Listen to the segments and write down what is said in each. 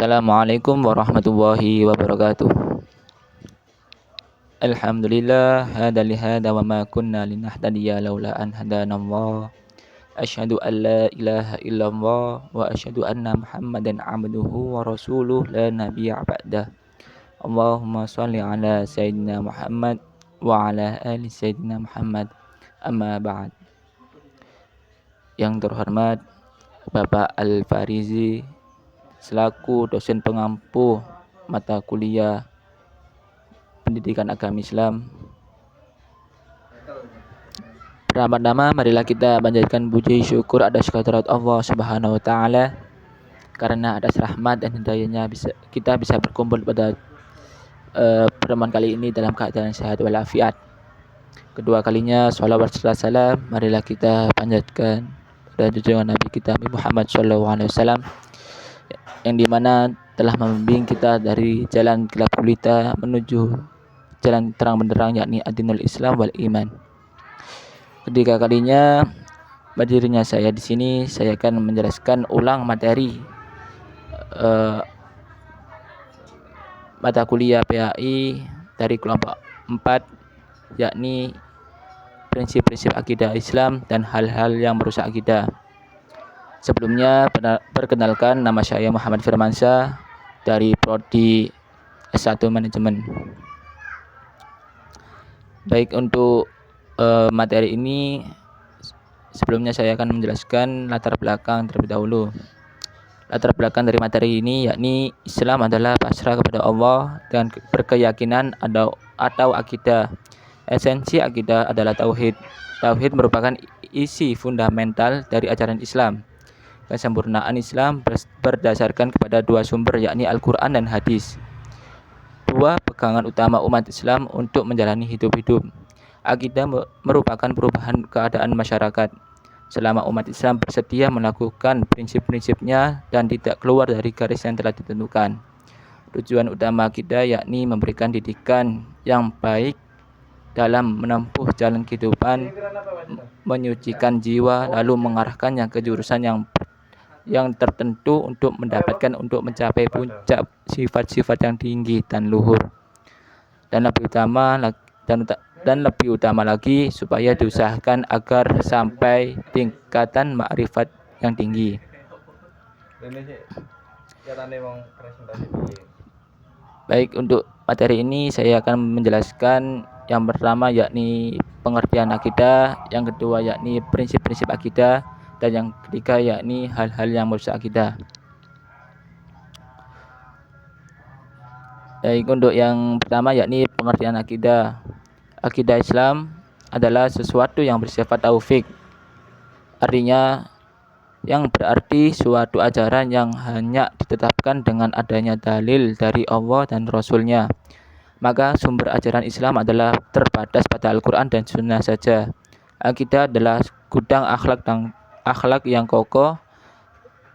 Assalamualaikum warahmatullahi wabarakatuh. Alhamdulillah hada li hada wa ma kunna linahtadiya laula an hadanallah. Asyhadu an la ilaha illallah wa asyhadu anna Muhammadan abduhu wa rasuluh la nabiyya ba'dah. Allahumma shalli ala sayyidina Muhammad wa ala ali sayyidina Muhammad. Amma ba'd. Yang terhormat Bapak Al-Farizi selaku dosen pengampu mata kuliah Pendidikan Agama Islam. Pertama-tama marilah kita panjatkan puji syukur atas kehadirat Allah Subhanahu wa taala karena atas rahmat dan hidayahnya kita bisa berkumpul pada pertemuan kali ini dalam keadaan sehat walafiat. Kedua kalinya shalawat serta salam marilah kita panjatkan pada junjungan Nabi kita Muhammad SAW yang dimana telah membimbing kita dari jalan gelap gulita menuju jalan terang benderang, yakni ad-dinul Islam wal iman. Ketiga kalinya berdirinya saya di sini, saya akan menjelaskan ulang materi mata kuliah PAI dari kelompok 4, yakni prinsip-prinsip akidah Islam dan hal-hal yang merusak akidah. Sebelumnya perkenalkan, nama saya Muhammad Firmansyah dari Prodi S1 Manajemen. Baik, untuk materi ini sebelumnya saya akan menjelaskan latar belakang terlebih dahulu. Latar belakang dari materi ini yakni Islam adalah pasrah kepada Allah dan berkeyakinan atau akidah. Esensi akidah adalah tauhid. Tauhid merupakan isi fundamental dari ajaran Islam. Kesempurnaan Islam berdasarkan kepada dua sumber, yakni Al-Quran dan Hadis. Dua pegangan utama umat Islam untuk menjalani hidup. Akidah merupakan perubahan keadaan masyarakat. Selama umat Islam bersedia melakukan prinsip-prinsipnya dan tidak keluar dari garis yang telah ditentukan. Tujuan utama akidah yakni memberikan didikan yang baik dalam menempuh jalan kehidupan, menyucikan jiwa, lalu mengarahkannya ke jurusan yang tertentu untuk mencapai puncak sifat-sifat yang tinggi dan luhur, dan lebih utama lagi supaya diusahakan agar sampai tingkatan makrifat yang tinggi. Baik, untuk materi ini saya akan menjelaskan yang pertama yakni pengertian akidah, yang kedua yakni prinsip-prinsip akidah, dan yang ketiga yakni hal-hal yang merusak akidah. Baik, untuk yang pertama yakni pengertian akidah. Akidah Islam adalah sesuatu yang bersifat taufik. Artinya yang berarti suatu ajaran yang hanya ditetapkan dengan adanya dalil dari Allah dan Rasul-Nya. Maka sumber ajaran Islam adalah terbatas pada Al-Quran dan Sunnah saja. Akidah adalah gudang akhlak yang kokoh.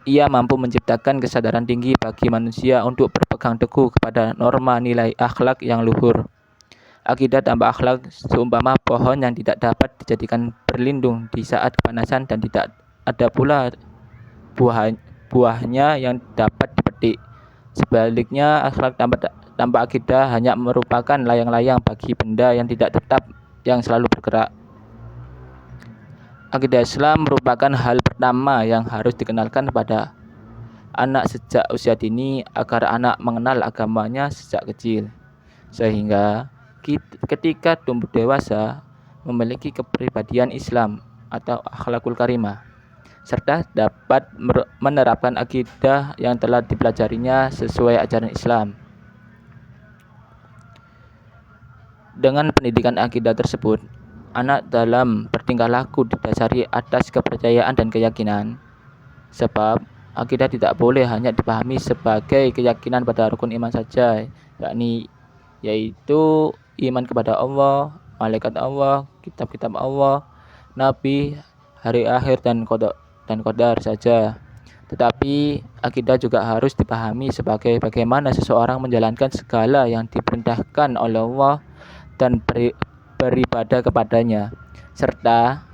Ia mampu menciptakan kesadaran tinggi bagi manusia untuk berpegang teguh kepada norma nilai akhlak yang luhur. Akidah tanpa akhlak seumpama pohon yang tidak dapat dijadikan berlindung di saat kepanasan dan tidak ada pula buahnya yang dapat dipetik. Sebaliknya, akhlak tanpa akidah hanya merupakan layang-layang bagi benda yang tidak tetap yang selalu bergerak. Akidah Islam merupakan hal pertama yang harus dikenalkan pada anak sejak usia dini agar anak mengenal agamanya sejak kecil, sehingga ketika tumbuh dewasa memiliki kepribadian Islam atau akhlakul karimah, serta dapat menerapkan akidah yang telah dipelajarinya sesuai ajaran Islam. Dengan pendidikan akidah tersebut, anak dalam bertingkah laku didasari atas kepercayaan dan keyakinan. Sebab akidah tidak boleh hanya dipahami sebagai keyakinan pada rukun iman saja, yaitu iman kepada Allah, malaikat Allah, kitab-kitab Allah, nabi, hari akhir dan qadar saja. Tetapi akidah juga harus dipahami sebagai bagaimana seseorang menjalankan segala yang diperintahkan oleh Allah dan beribadah kepadanya, serta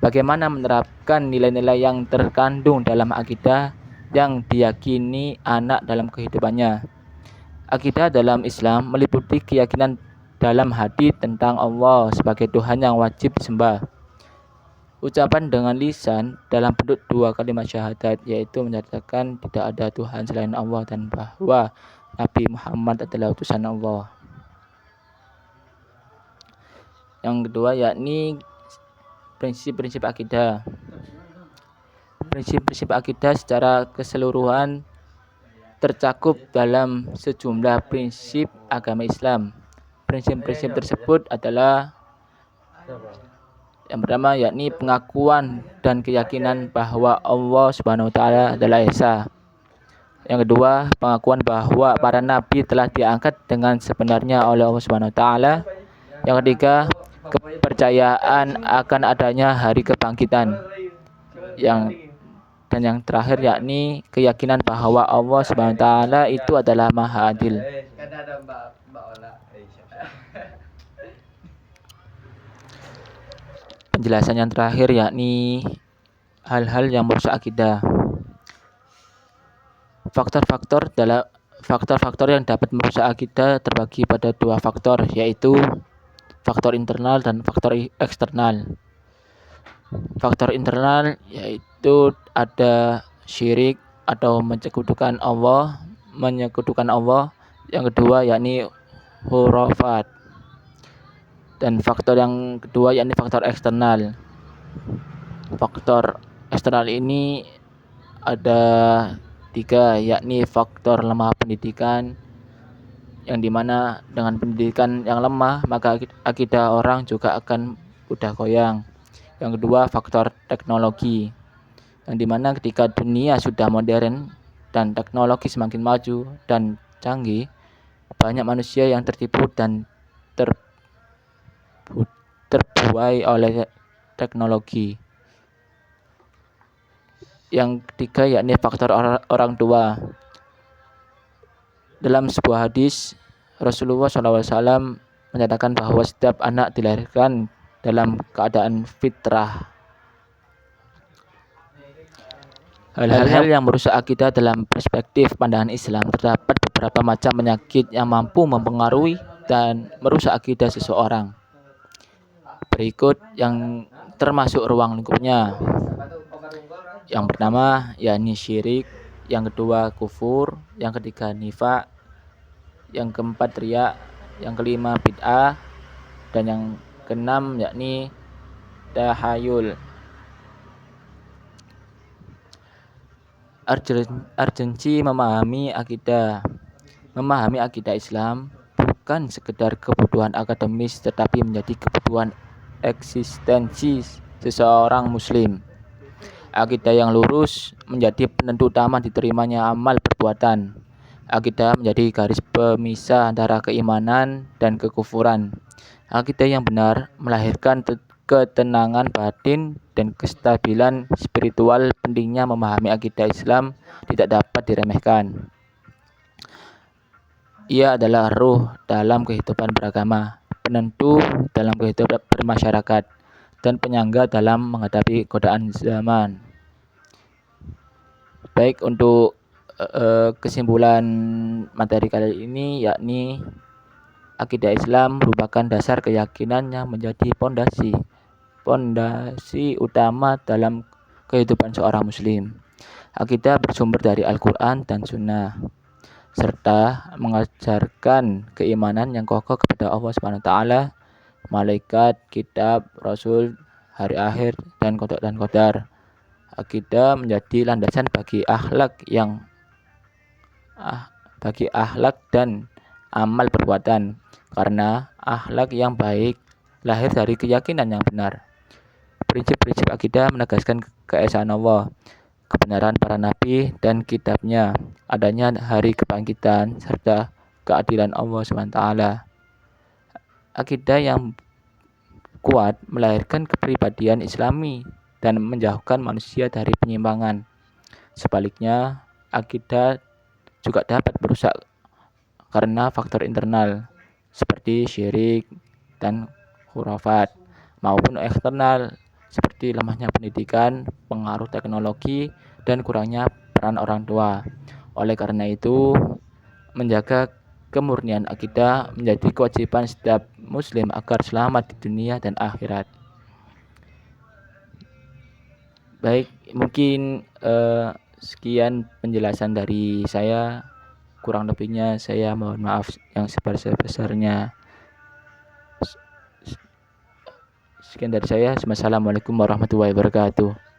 bagaimana menerapkan nilai-nilai yang terkandung dalam akidah yang diyakini anak dalam kehidupannya. Akidah dalam Islam meliputi keyakinan dalam hati tentang Allah sebagai Tuhan yang wajib disembah. Ucapan dengan lisan dalam bentuk 2 kalimat syahadat, yaitu menyatakan tidak ada Tuhan selain Allah dan bahwa Nabi Muhammad adalah utusan Allah. Yang kedua yakni prinsip-prinsip akidah. Prinsip-prinsip akidah secara keseluruhan tercakup dalam sejumlah prinsip agama Islam. Prinsip-prinsip tersebut adalah yang pertama yakni pengakuan dan keyakinan bahwa Allah Subhanahu wa taala adalah Esa. Yang kedua, pengakuan bahwa para nabi telah diangkat dengan sebenarnya oleh Allah Subhanahu wa taala. Yang ketiga, kepercayaan akan adanya hari kebangkitan. Dan yang terakhir yakni keyakinan bahwa Allah Subhanahu wa taala itu adalah Maha Adil. Penjelasan yang terakhir yakni hal-hal yang merusak akidah. Faktor-faktor yang dapat merusak akidah terbagi pada 2 faktor, yaitu faktor internal dan faktor eksternal. Faktor internal yaitu ada syirik atau menyekutukan Allah. Yang kedua yakni khurafat. Dan faktor yang kedua yakni faktor eksternal. Faktor eksternal ini ada 3, yakni faktor lemah pendidikan, yang dimana dengan pendidikan yang lemah maka akidah orang juga akan mudah goyang. Yang kedua faktor teknologi, yang dimana ketika dunia sudah modern dan teknologi semakin maju dan canggih, banyak manusia yang tertipu dan terbuai oleh teknologi. Yang ketiga yakni faktor orang tua. Dalam sebuah hadis, Rasulullah SAW menyatakan bahwa setiap anak dilahirkan dalam keadaan fitrah. Hal-hal yang merusak akidah dalam perspektif pandangan Islam, terdapat beberapa macam penyakit yang mampu mempengaruhi dan merusak akidah seseorang. Berikut yang termasuk ruang lingkupnya. Yang pertama yakni syirik, yang kedua kufur, yang ketiga nifaq, yang keempat riya, yang kelima bid'ah, dan yang keenam yakni tahayul. Urgensi memahami akidah. Memahami akidah Islam bukan sekedar kebutuhan akademis, tetapi menjadi kebutuhan eksistensi seseorang muslim. Akidah yang lurus menjadi penentu utama diterimanya amal perbuatan. Akidah menjadi garis pemisah antara keimanan dan kekufuran. Akidah yang benar melahirkan ketenangan batin dan kestabilan spiritual. Pentingnya memahami akidah Islam tidak dapat diremehkan. Ia adalah ruh dalam kehidupan beragama, penentu dalam kehidupan bermasyarakat, dan penyangga dalam menghadapi godaan zaman. Baik, untuk kesimpulan materi kali ini yakni akidah Islam merupakan dasar keyakinan yang menjadi pondasi utama dalam kehidupan seorang muslim. Akidah bersumber dari Al-Quran dan Sunnah, serta mengajarkan keimanan yang kokoh kepada Allah Subhanahu wa taala, malaikat, kitab, rasul, hari akhir, dan qadar. Akidah menjadi landasan bagi akhlak dan amal perbuatan, karena akhlak yang baik lahir dari keyakinan yang benar. Prinsip-prinsip akidah menegaskan keesaan Allah, kebenaran para nabi dan kitabnya, adanya hari kebangkitan, serta keadilan Allah SWT. Akidah yang kuat melahirkan kepribadian Islami dan menjauhkan manusia dari penyimpangan. Sebaliknya, akidah juga dapat merusak karena faktor internal seperti syirik dan khurafat, maupun eksternal seperti lemahnya pendidikan, pengaruh teknologi, dan kurangnya peran orang tua. Oleh karena itu, menjaga kemurnian akidah menjadi kewajiban setiap muslim agar selamat di dunia dan akhirat. Baik, mungkin sekian penjelasan dari saya. Kurang lebihnya saya mohon maaf yang sebesar-besarnya. Sekian dari saya. Wassalamualaikum warahmatullahi wabarakatuh.